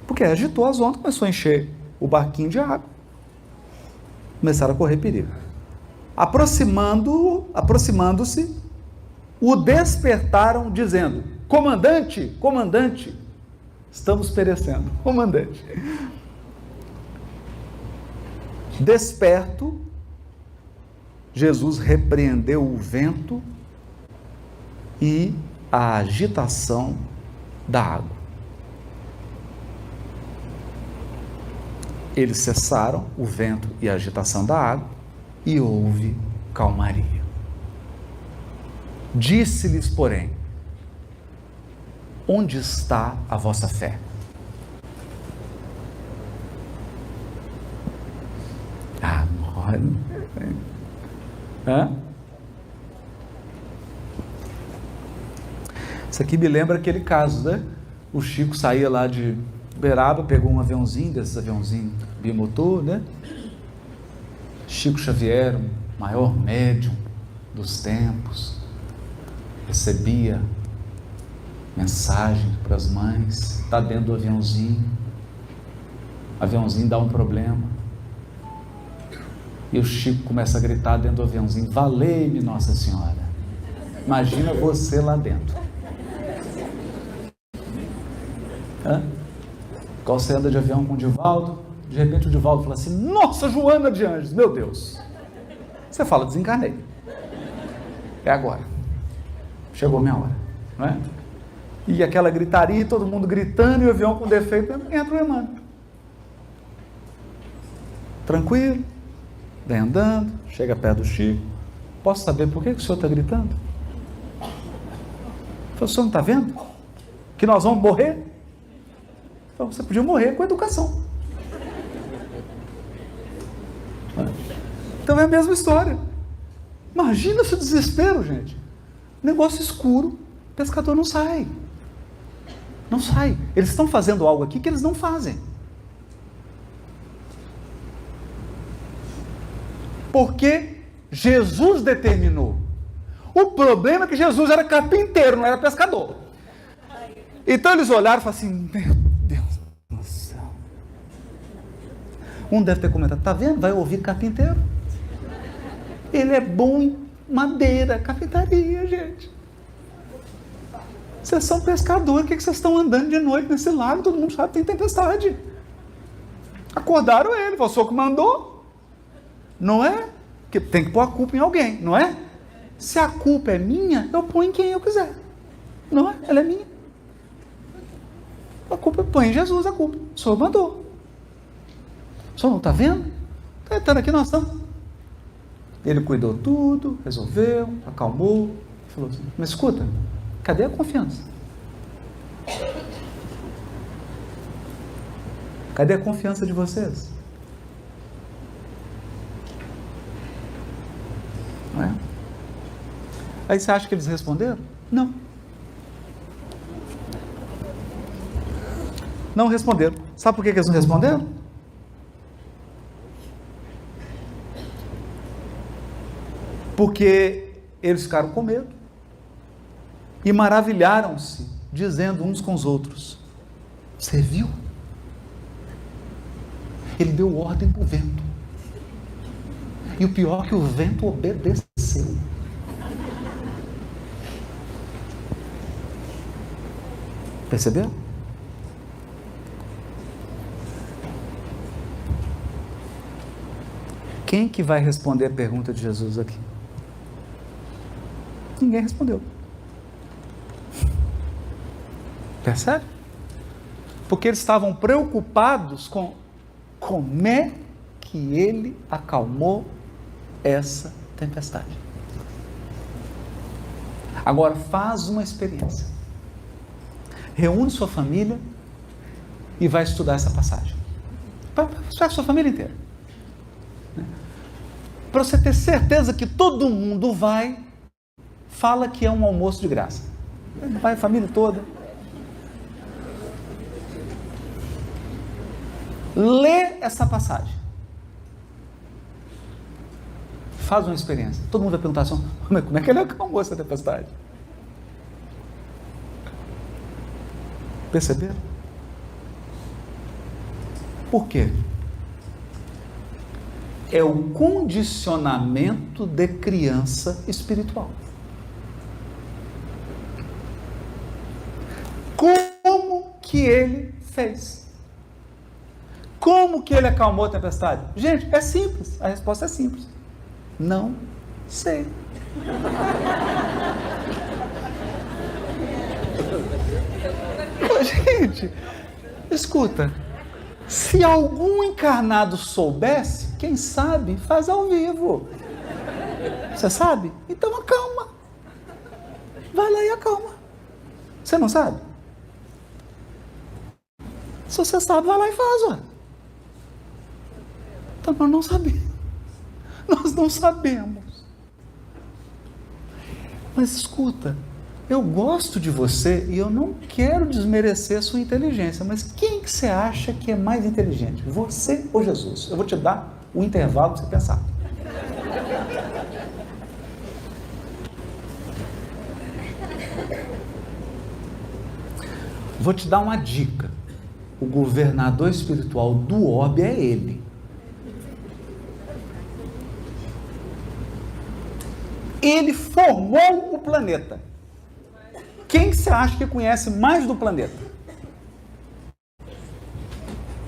Porque agitou as ondas, começou a encher o barquinho de água. Começaram a correr perigo. Aproximando-se, o despertaram dizendo: comandante, comandante, estamos perecendo. Comandante. Desperto, Jesus repreendeu o vento e a agitação da água. Eles cessaram, o vento e a agitação da água, e houve calmaria. Disse-lhes, porém: onde está a vossa fé? Isso aqui me lembra aquele caso, né? O Chico saía lá de Uberaba, pegou um aviãozinho, desses aviãozinhos bimotor, né? Chico Xavier, o maior médium dos tempos, recebia mensagem para as mães, está dentro do aviãozinho, o aviãozinho dá um problema, e o Chico começa a gritar dentro do aviãozinho: valei-me Nossa Senhora. Imagina você lá dentro. Qual você anda de avião com o Divaldo, de repente o Divaldo fala assim: nossa, Joana de Anjos, meu Deus. Você fala: desencarnei, é agora, chegou a minha hora, não é? E aquela gritaria, todo mundo gritando, e o avião com defeito, entra o Emmanuel, tranquilo, vem andando, chega perto do Chico: posso saber por que o senhor está gritando? O senhor não está vendo que nós vamos morrer? Então, você podia morrer com educação. Então é a mesma história. Imagina esse desespero, gente. Negócio escuro, o pescador não sai. Não sai. Eles estão fazendo algo aqui que eles não fazem. Porque Jesus determinou. O problema é que Jesus era carpinteiro, não era pescador. Então eles olharam e falaram assim: meu Deus do céu. Um deve ter comentado: tá vendo? Vai ouvir carpinteiro. Ele é bom em madeira, carpintaria, gente. Vocês são pescadores, por que vocês estão andando de noite nesse lago? Todo mundo sabe que tem tempestade. Acordaram ele, foi o senhor que mandou. Não é? Que tem que pôr a culpa em alguém, não é? Se a culpa é minha, eu ponho em quem eu quiser. Não é? Ela é minha. A culpa, põe em Jesus a culpa. O senhor mandou. O senhor não está vendo? Está entrando aqui, nós estamos. Ele cuidou tudo, resolveu, acalmou, falou assim: mas escuta, cadê a confiança? Cadê a confiança de vocês? Não é? Aí você acha que eles responderam? Não. Não responderam. Sabe por que eles não responderam? Porque eles ficaram com medo e maravilharam-se, dizendo uns com os outros: você viu? Ele deu ordem para o vento. E o pior é que o vento obedeceu. Percebeu? Quem que vai responder a pergunta de Jesus aqui? Ninguém respondeu. Percebe? Porque eles estavam preocupados com como é que ele acalmou essa tempestade. Agora faz uma experiência. Reúne sua família e vai estudar essa passagem. Pega sua família inteira. Para você ter certeza que todo mundo vai, fala que é um almoço de graça. Vai a família toda. Lê essa passagem. Faz uma experiência. Todo mundo vai perguntar assim, como é que ele acalmou essa tempestade? Perceberam? Por quê? É o condicionamento de criança espiritual. Como que ele fez? Como que ele acalmou a tempestade? Gente, é simples. A resposta é simples. Não sei. Gente, escuta. Se algum encarnado soubesse, quem sabe faz ao vivo. Você sabe? Então acalma. Vai lá e acalma. Você não sabe? Se você sabe, vai lá e faz, ué. Então nós não sabemos. Nós não sabemos. Mas escuta, eu gosto de você e eu não quero desmerecer a sua inteligência, mas quem que você acha que é mais inteligente? Você ou Jesus? Eu vou te dar um intervalo para você pensar. Vou te dar uma dica. O governador espiritual do orbe é ele. Ele formou o planeta. Quem você acha que conhece mais do planeta?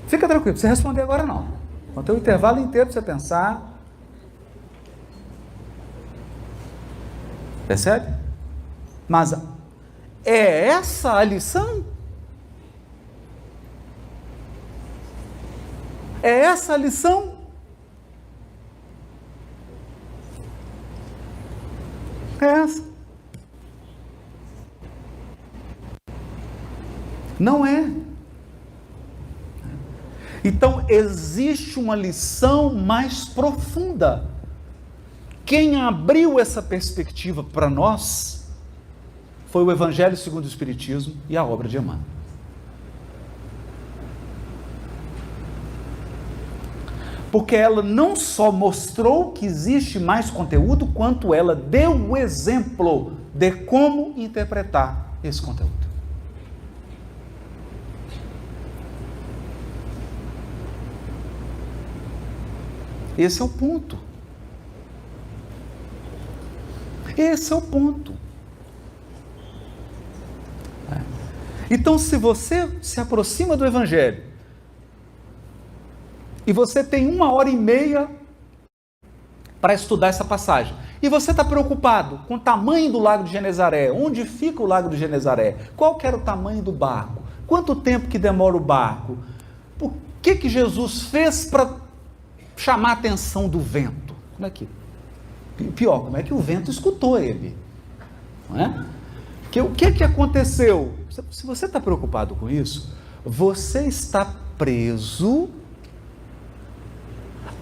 Fica tranquilo, não precisa responder agora não. Vou ter um intervalo inteiro para você pensar. Percebe? Mas é essa a lição? É essa a lição? É essa. Não é. Então, existe uma lição mais profunda. Quem abriu essa perspectiva para nós foi o Evangelho segundo o Espiritismo e a obra de Emmanuel. Porque ela não só mostrou que existe mais conteúdo, quanto ela deu o exemplo de como interpretar esse conteúdo. Esse é o ponto. Esse é o ponto. Então, se você se aproxima do Evangelho e você tem 1h30 para estudar essa passagem, e você está preocupado com o tamanho do Lago de Genezaré, onde fica o Lago de Genezaré, qual que era o tamanho do barco, quanto tempo que demora o barco, o que Jesus fez para chamar a atenção do vento? Como é que... Pior, como é que o vento escutou ele? Não é? O que aconteceu? Se você está preocupado com isso, você está preso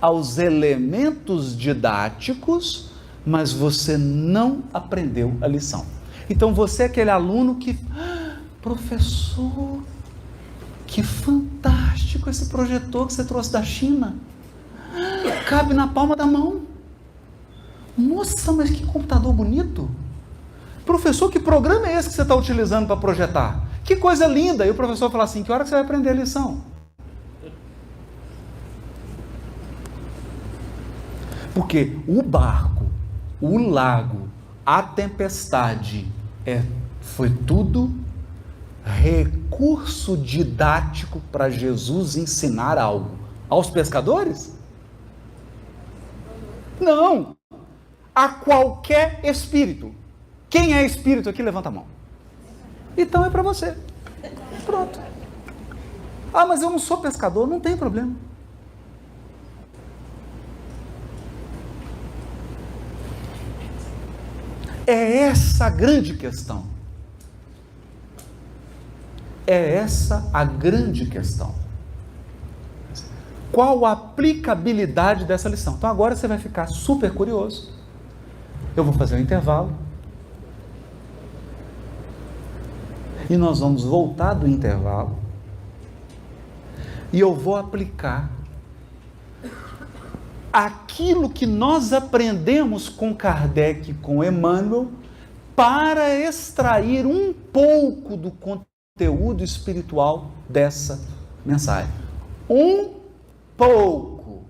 aos elementos didáticos, mas você não aprendeu a lição. Então você é aquele aluno que... professor, que fantástico esse projetor que você trouxe da China. Cabe na palma da mão. Nossa, mas que computador bonito. Professor, que programa é esse que você está utilizando para projetar? Que coisa linda. E o professor fala assim, que hora que você vai aprender a lição? Porque o barco, o lago, a tempestade, foi tudo recurso didático para Jesus ensinar algo aos pescadores? Não. A qualquer espírito Quem é espírito aqui, levanta a mão. Então é para você. Pronto. Ah, mas eu não sou pescador, não tem problema. É essa a grande questão. É essa a grande questão. Qual a aplicabilidade dessa lição? Então agora você vai ficar super curioso. Eu vou fazer um intervalo. E nós vamos voltar do intervalo. E eu vou aplicar aquilo que nós aprendemos com Kardec e com Emmanuel para extrair um pouco do conteúdo espiritual dessa mensagem. Um pouco.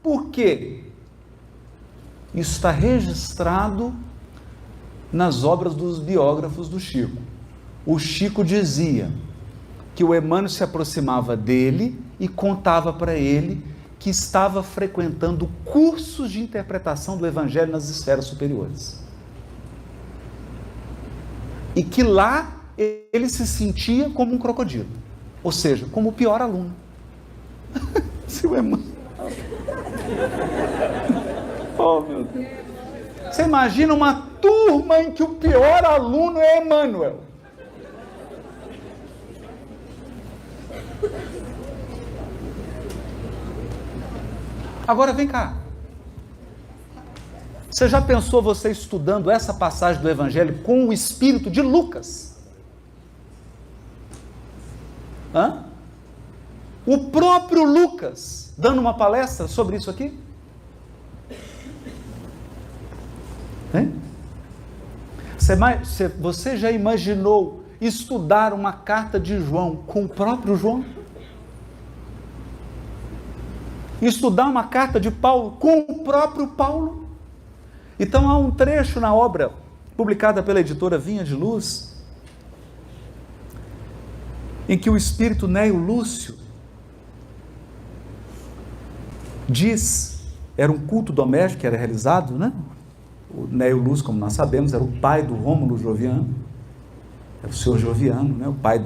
Por quê? Isso está registrado nas obras dos biógrafos do Chico. O Chico dizia que o Emmanuel se aproximava dele e contava para ele que estava frequentando cursos de interpretação do Evangelho nas esferas superiores. E que lá ele se sentia como um crocodilo, ou seja, como o pior aluno. Se o Emmanuel... Oh, meu Deus. Você imagina uma turma em que o pior aluno é Emmanuel. Agora vem cá. Você já pensou você estudando essa passagem do Evangelho com o espírito de Lucas? Hã? O próprio Lucas dando uma palestra sobre isso aqui? Hein? Você já imaginou estudar uma carta de João com o próprio João? Estudar uma carta de Paulo com o próprio Paulo? Então há um trecho na obra publicada pela editora Vinha de Luz, em que o espírito Neio Lúcio diz, era um culto doméstico que era realizado, né? O Neio Lúcio, como nós sabemos, era o pai do Rômulo Joviano, era o senhor Joviano, né? O pai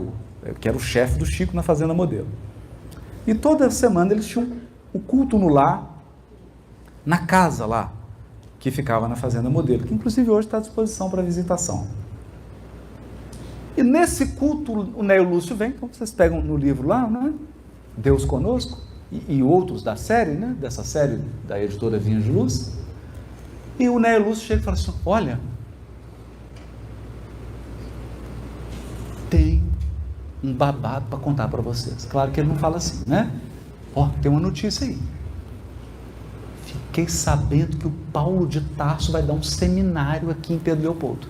que era o chefe do Chico na Fazenda Modelo. E toda semana eles tinham o culto no lar, na casa lá, que ficava na Fazenda Modelo, que inclusive hoje está à disposição para visitação. E nesse culto o Neio Lúcio vem, então vocês pegam no livro lá, né? Deus Conosco, e outros da série, né? Dessa série da editora Vinha de Luz, e o Neio Lúcio chega e fala assim, olha, tem um babado para contar para vocês. Claro que ele não fala assim, né? Ó, tem uma notícia aí. Fiquei sabendo que o Paulo de Tarso vai dar um seminário aqui em Pedro Leopoldo.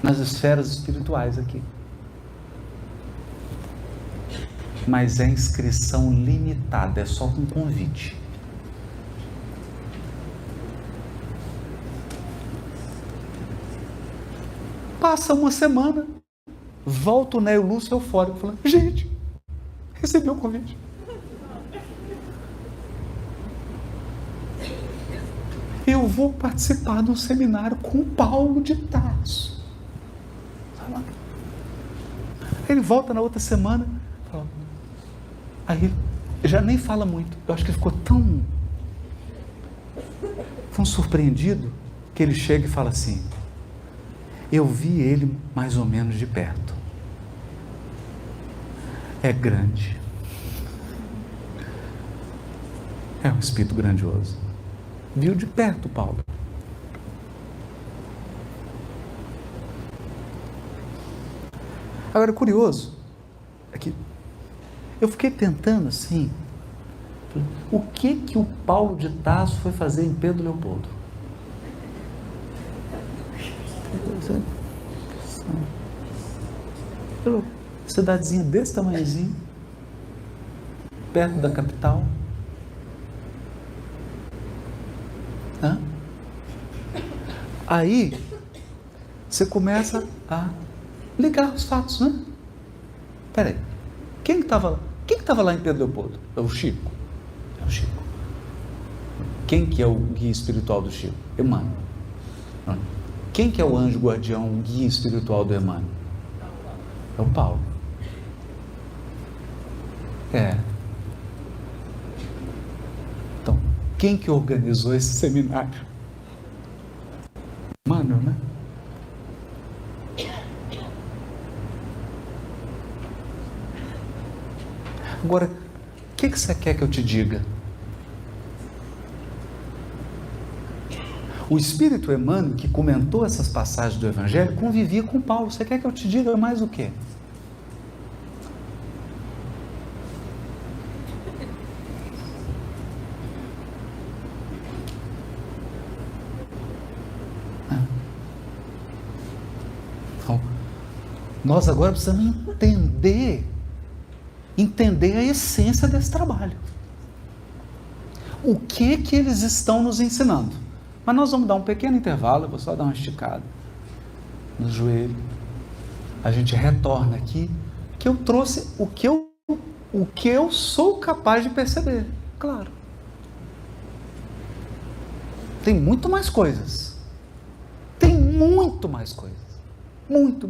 Nas esferas espirituais aqui. Mas é inscrição limitada, é só com convite. Passa uma semana, volta o Neio Lúcio eufórico, falando, gente, recebi o convite. Eu vou participar de um seminário com o Paulo de Tarso. Ele volta na outra semana, fala, aí ele já nem fala muito. Eu acho que ele ficou tão surpreendido que ele chega e fala assim, eu vi ele mais ou menos de perto. É grande. É um espírito grandioso. Viu de perto, Paulo. Agora, curioso é que eu fiquei tentando assim, o que o Paulo de Tarso foi fazer em Pedro Leopoldo? Cidadezinha desse tamanhozinho, perto da capital. Aí você começa a ligar os fatos, né? Peraí, quem estava lá? Quem estava lá em Pedro Leopoldo? É o Chico. É o Chico. Quem que é o guia espiritual do Chico? Emmanuel. Quem que é o anjo guardião, o guia espiritual do Emmanuel? É o Paulo. Então, quem que organizou esse seminário? Emmanuel, né? Agora, o que você quer que eu te diga? O Espírito Emmanuel, que comentou essas passagens do Evangelho, convivia com Paulo. Você quer que eu te diga mais o quê? Então, nós agora precisamos entender a essência desse trabalho. O que eles estão nos ensinando? Mas nós vamos dar um pequeno intervalo, eu vou só dar uma esticada no joelho. A gente retorna aqui, que eu trouxe o que eu sou capaz de perceber, claro. Tem muito mais coisas. Tem muito mais coisas. Muito.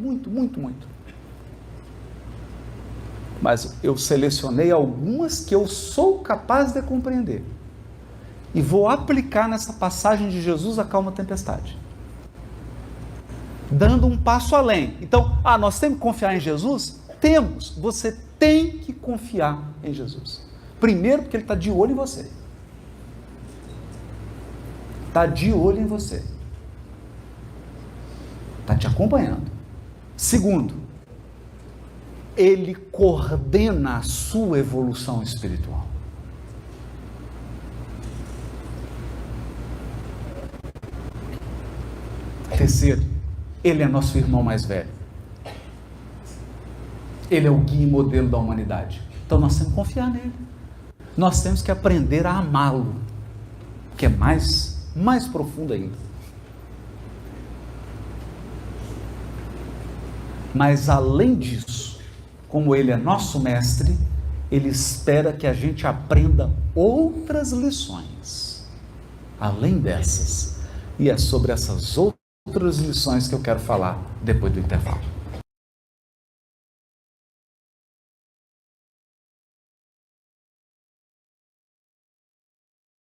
Mas eu selecionei algumas que eu sou capaz de compreender. E vou aplicar nessa passagem de Jesus a calma tempestade. Dando um passo além. Então, nós temos que confiar em Jesus? Temos. Você tem que confiar em Jesus. Primeiro, porque Ele está de olho em você. Está de olho em você. Está te acompanhando. Segundo, Ele coordena a sua evolução espiritual. Terceiro, Ele é nosso irmão mais velho. Ele é o guia e modelo da humanidade. Então nós temos que confiar nele. Nós temos que aprender a amá-lo, que é mais profundo ainda. Mas além disso, como Ele é nosso mestre, Ele espera que a gente aprenda outras lições, além dessas. E é sobre essas outras lições que eu quero falar depois do intervalo.